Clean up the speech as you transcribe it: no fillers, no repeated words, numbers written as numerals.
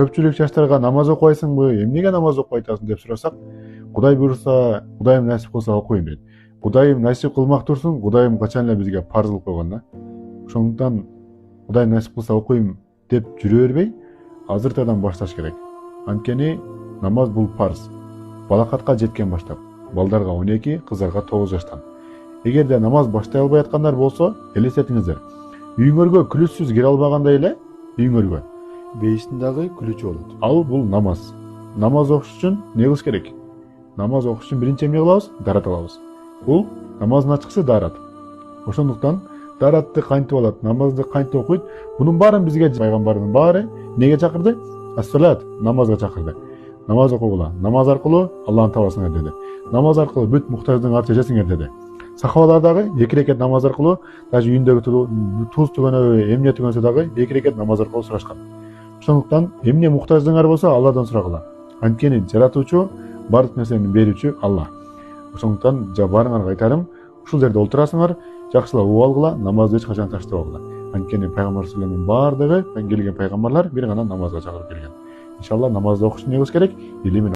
Көпчүлүк жаштарга намаз окубайсыңбы, эмнеге намаз окубай атасың деп сурасак, Кудай буйруса, Кудайым насип кылса окуйм дейт. Кудайым насип кылмак турсун, Кудайым качан эле бизге парз кылып койгон да. Ошондуктан Кудайым насип кылса окуйм деп жүрө бербей, азыртадан башташ керек. Анткени намаз бул парз. Балакатка жеткен баштап, балдарга 12, кыздарга 9 жаштан. Эгерде намаз баштай албай аткандар болсо, элестетиңиздер. Үйүңөргө күлүчсүз кире албагандай эле үйүңөргө бейиштин дагы күлүчү болот. Ал бул намаз. Намаз окуш үчүн эмне кылыш керек? Намаз окуш үчүн биринчи эмне кылабыз? Дарат алабыз. Бул намаздын ачкычы дарат. Ошондуктан даратты кантип алат, намазды кантип окуйт? Бунун баарын бизге пайгамбардын баары неге чакырды? Ас-салат, намазга чакырды. Намаз окугула. Намаз аркылуу Аллахты табасыңар деди. Намаз аркылуу бүт муктаждын артын чечесиңер деди. Сахабалар дагы 2 рекет намаз аркылуу, даже үйүндөгү туз түгөнөбү, эмне түгөнсө дагы 2 рекет намаз аркылуу сурашкан. Ошондуктан эмне муктаждыгыңар болсо Алладан сурагыла. Анткени жаратуучу, бардык нерсени берүүчү Алла. Ошондуктан баарыңарга айтарым, ушул жерде олтурасыңар, жакшылап угуп алгыла, намазды эч качан таштабагыла. Анткени пайгамбар саллаллаху бардыгы келген пайгамбарлар бир гана намазга чакырып келген. Иншалла намазды окуш эмне кылыш керек? Илимин